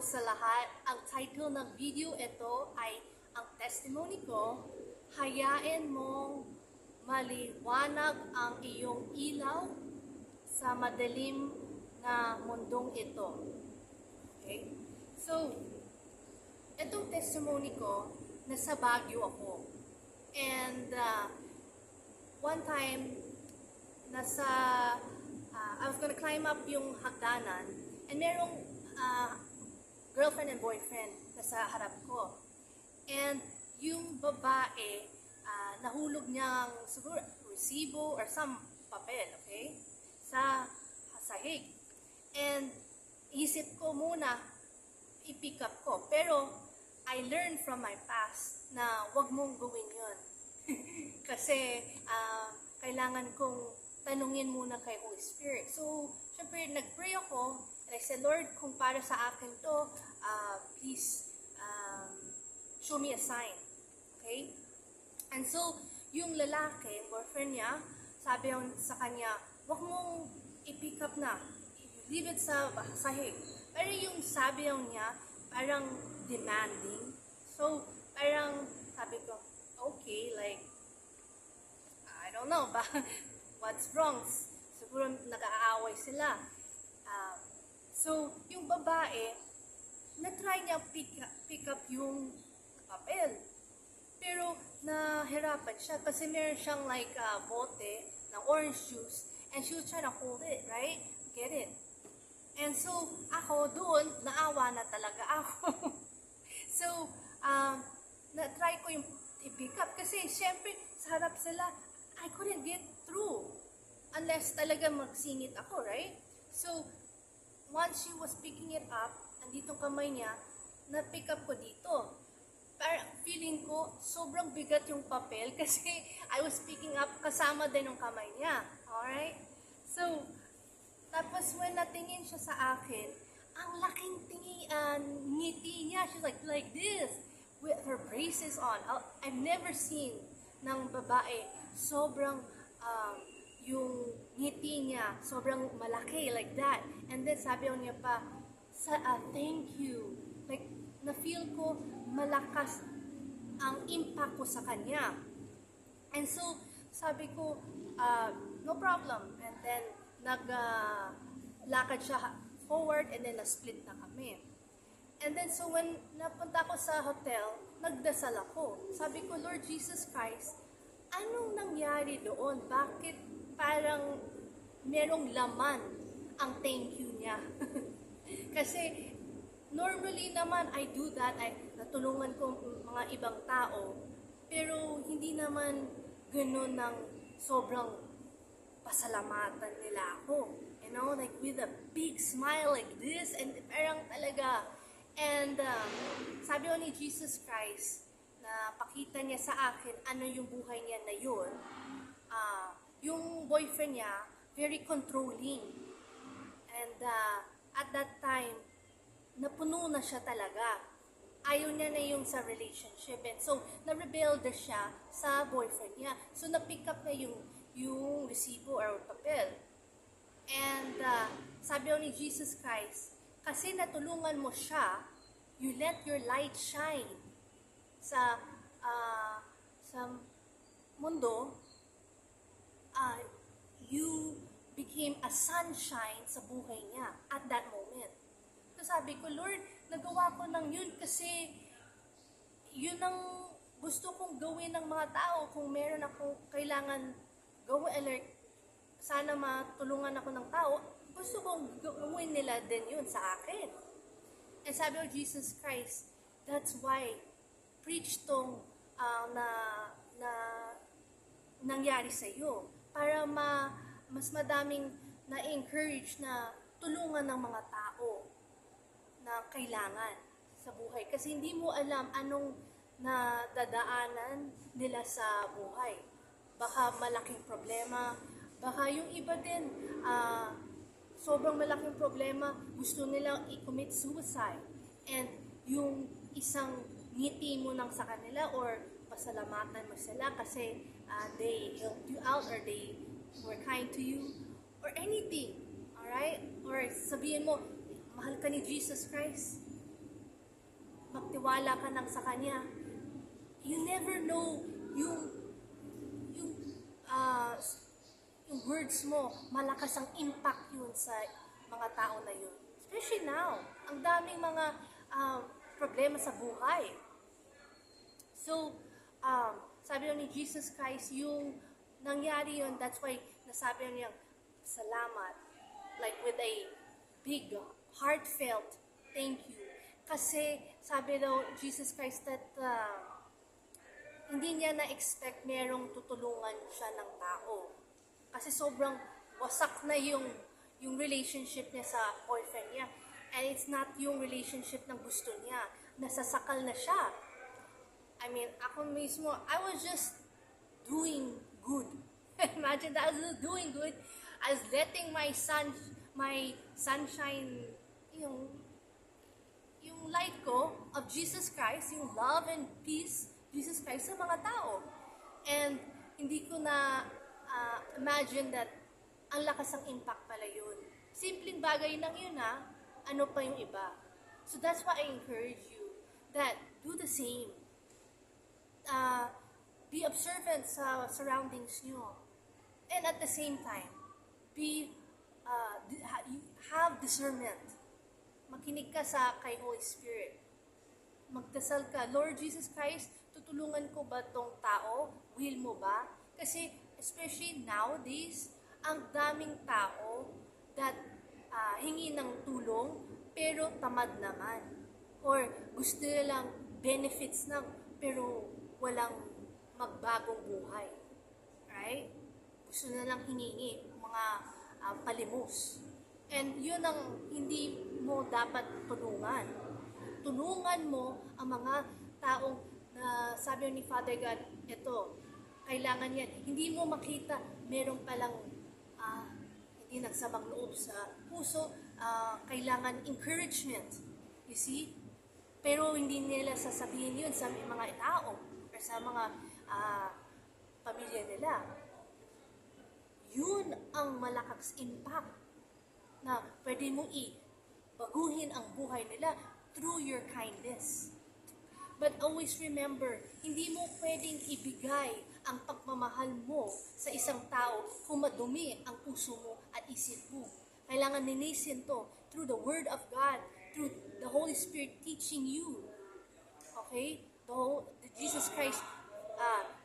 sa lahat. Ang title ng video ito ay ang testimony ko, hayain mong maliwanag ang iyong ilaw sa madilim na mundong ito. Okay? So, itong testimony ko, nasa Baguio ako. And one time, I was gonna climb up yung hagdanan, and merong girlfriend and boyfriend nasa harap ko. And yung babae, nahulog niyang siguro resibo or some papel, okay? Sa sahig. And isip ko muna, i-pick up ko. Pero I learned from my past na wag mong gawin yun. Kasi kailangan kong tanungin muna kay Holy Spirit. So, syempre, nag-pray ako, and I said, Lord, kung para sa akin to, please show me a sign. Okay? And so, yung lalaki, boyfriend niya, sabi sa kanya, wag mong i-pick up na. Leave it sa sahig. Pero yung sabi niya, parang demanding. So, parang sabi ko, okay, like, I don't know, ba, what's wrong? Siguro nag-aaway sila. So, yung babae, na-try niya pick up yung papel. Pero, nahirapan siya kasi meron siyang like bote ng orange juice and she was trying to hold it, right? Get it. And so, ako doon, naawa na talaga ako. So, na-try ko yung i-pick up kasi syempre, sa harap sila, I couldn't get through unless talaga magsingit ako, right? So, once she was picking it up, anditong kamay niya, na-pick up ko dito. Parang feeling ko, sobrang bigat yung papel kasi I was picking up kasama din yung kamay niya. Alright? So, tapos when natingin siya sa akin, ang laking ngiti niya. She's like this, with her braces on. I've never seen ng babae sobrang yung ngiti niya, sobrang malaki, like that. And then sabi niya pa, thank you. Like, na-feel ko malakas ang impact ko sa kanya. And so, sabi ko, no problem. And then, naglakad siya forward and then na-split na kami. And then, so when napunta ko sa hotel, nagdasal ako. Sabi ko, Lord Jesus Christ, anong nangyari doon? Bakit parang merong laman ang thank you niya? Kasi, normally naman, I do that. Natulungan ko mga ibang tao. Pero, hindi naman ganun ng sobrang pasalamatan nila ako. You know, like with a big smile like this. And parang talaga. And sabi ko ni Jesus Christ, na pakita niya sa akin ano yung buhay niya na yun. Yung boyfriend niya, very controlling. And at that time, napuno na siya talaga. Ayaw niya na yung sa relationship. And so, na-rebelde siya sa boyfriend niya. So, na-pick up na yung resibo or papel. And sabi ko ni Jesus Christ, kasi natulungan mo siya, you let your light shine sa mundo, you became a sunshine sa buhay niya at that moment. So sabi ko, Lord, nagawa ko ng yun kasi yun ang gusto kong gawin ng mga tao. Kung meron akong kailangan gawin, alert, sana matulungan ako ng tao, gusto kong gawin nila din yun sa akin. And sabi ko, Jesus Christ, that's why preach tong na nangyari sa iyo para mas madaming na-encourage na tulungan ng mga tao na kailangan sa buhay. Kasi hindi mo alam anong nadadaanan nila sa buhay. Baka malaking problema, baka yung iba din, sobrang malaking problema, gusto nilang i-commit suicide. And yung isang ngiti mo nang sa kanila or pasalamatan mo sila kasi they helped you out or they were kind to you or anything. Alright? Or sabihin mo, mahal ka ni Jesus Christ. magtiwala ka lang sa Kanya. You never know yung, ah, yung words mo, malakas ang impact yun sa mga tao na yun. Especially now, ang daming mga problema sa buhay. So, sabi ni Jesus Christ, yung nangyari yun, that's why nasabi niya, salamat. Like with a big, heartfelt thank you. Kasi sabi daw Jesus Christ that hindi niya na-expect merong tutulungan siya ng tao. Kasi sobrang wasak na yung relationship niya sa boyfriend niya. And it's not yung relationship ng gusto niya. Nasasakal na siya. I mean, ako mismo, I was just doing good. Imagine that, I was doing good. I was letting my sunshine, yung light ko of Jesus Christ, yung love and peace, Jesus Christ sa mga tao. And hindi ko na imagine that ang lakas ng impact pala yun. Simpleng bagay lang yun ano pa yung iba. So that's why I encourage you that do the same. Be observant sa surroundings nyo. And at the same time, have discernment. Makinig ka kay Holy Spirit. Magdasal ka, Lord Jesus Christ, tutulungan ko ba tong tao? Will mo ba? Kasi especially nowadays, ang daming tao that hingi ng tulong pero tamad naman. Or gusto nilang benefits lang pero walang magbagong buhay. Right? Gusto nilang hingi mga palimos. And yun ang hindi mo dapat tulungan. Tulungan mo ang mga taong na sabi ni Father God, ito, kailangan yan. Hindi mo makita, meron palang hindi nagsabang loob sa puso, kailangan encouragement. You see? Pero hindi nila sasabihin yun sa mga tao or sa mga pamilya nila. Yun ang malakas impact na pwede mo baguhin ang buhay nila through your kindness. But always remember, hindi mo pwedeng ibigay ang pagmamahal mo sa isang tao kung madumi ang puso mo at isip mo. Kailangan ninisin to through the Word of God, through the Holy Spirit teaching you. Okay? The Jesus Christ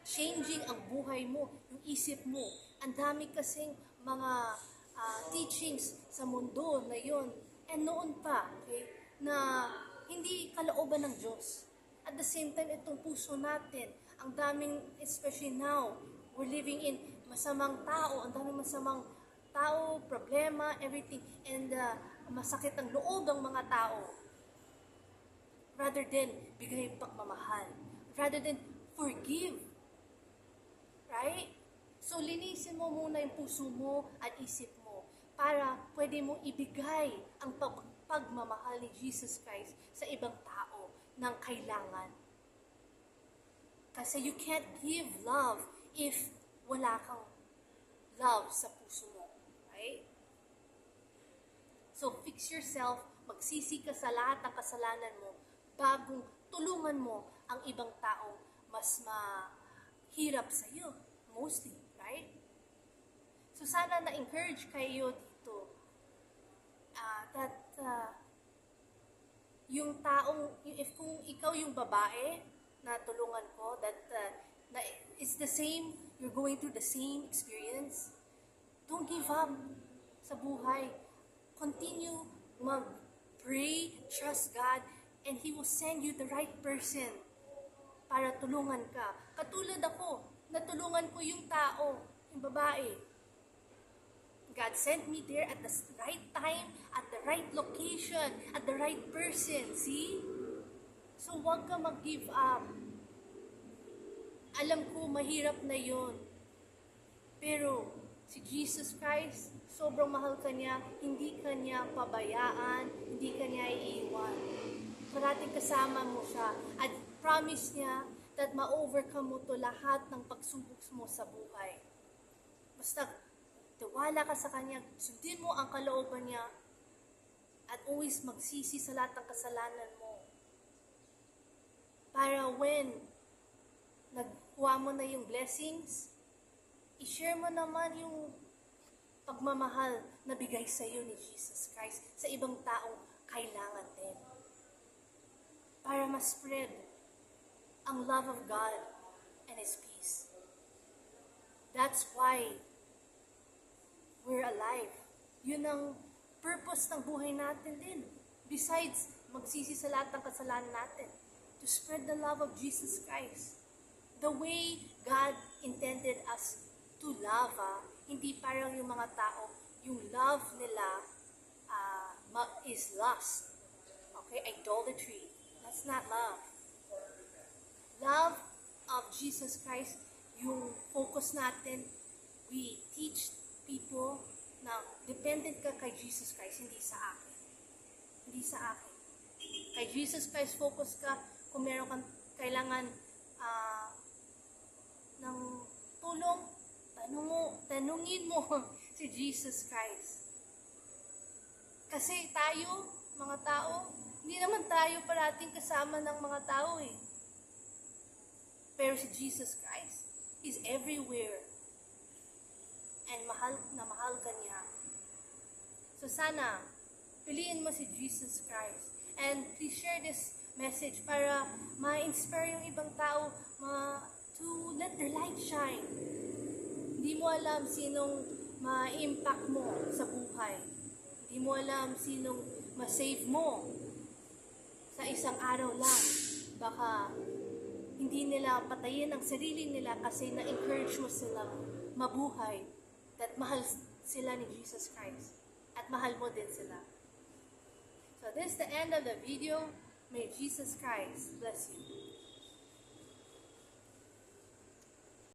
changing ang buhay mo, yung isip mo. Ang dami kasing mga teachings sa mundo na yon and noon pa, okay, na hindi kalooban ng Diyos. At the same time, itong puso natin, ang daming, especially now, we're living in masamang tao, ang daming masamang tao, problema, everything, and masakit ang loob ng mga tao. Rather than bigay pagmamahal, rather than forgive. Right? So, linisin mo muna yung puso mo at isip mo para pwede mo ibigay ang pagmamahal ni Jesus Christ sa ibang tao ng kailangan. Kasi you can't give love if wala kang love sa puso mo. Right? So, fix yourself, magsisi ka sa lahat ng kasalanan mo bagong tulungan mo ang ibang tao mas mahirap sa iyo. Mostly, right? So, sana na-encourage kayo dito that yung taong, kung ikaw yung babae na tulungan ko, that it's the same, you're going through the same experience, don't give up sa buhay. Continue mag-pray, trust God, and He will send you the right person para tulungan ka. Katulad ako, natulungan ko yung tao, yung babae. God sent me there at the right time, at the right location, at the right person. See? So, huwag ka mag-give up. Alam ko, mahirap na yon. Pero, si Jesus Christ, sobrang mahal ka niya, hindi ka niya pabayaan, hindi ka niya iiwan. Parating kasama mo siya. At promise niya that ma-overcome mo to lahat ng pagsubok mo sa buhay. Basta, tiwala ka sa Kanya, sundin mo ang kalooban niya, at always magsisi sa lahat ng kasalanan mo. Para when nagkuha mo na yung blessings, i-share mo naman yung pagmamahal na bigay sa iyo ni Jesus Christ sa ibang taong kailangan din. Para ma-spread ang love of God and His peace. That's why we're alive. Yun ang purpose ng buhay natin din. Besides, magsisi sa lahat ng kasalanan natin. To spread the love of Jesus Christ. The way God intended us to love, hindi parang yung mga tao, yung love nila is lust. Okay, idolatry. That's not love. Love of Jesus Christ, yung focus natin, we teach people na dependent ka kay Jesus Christ, hindi sa akin. Hindi sa akin. Kay Jesus Christ, focus ka kung meron kang kailangan ng tulong, tanungin mo si Jesus Christ. Kasi tayo, mga tao, hindi naman tayo parating kasama ng mga tao eh. Pero si Jesus Christ is everywhere. And mahal ka niya. So sana, piliin mo si Jesus Christ. And please share this message para ma-inspire yung ibang tao to let their light shine. Hindi mo alam sinong ma-impact mo sa buhay. Hindi mo alam sinong ma-save mo sa isang araw lang. Baka hindi nila patayin ang sarili nila kasi na-encourage mo silang mabuhay. That mahal sila ni Jesus Christ. At mahal mo din sila. So this is the end of the video. May Jesus Christ bless you.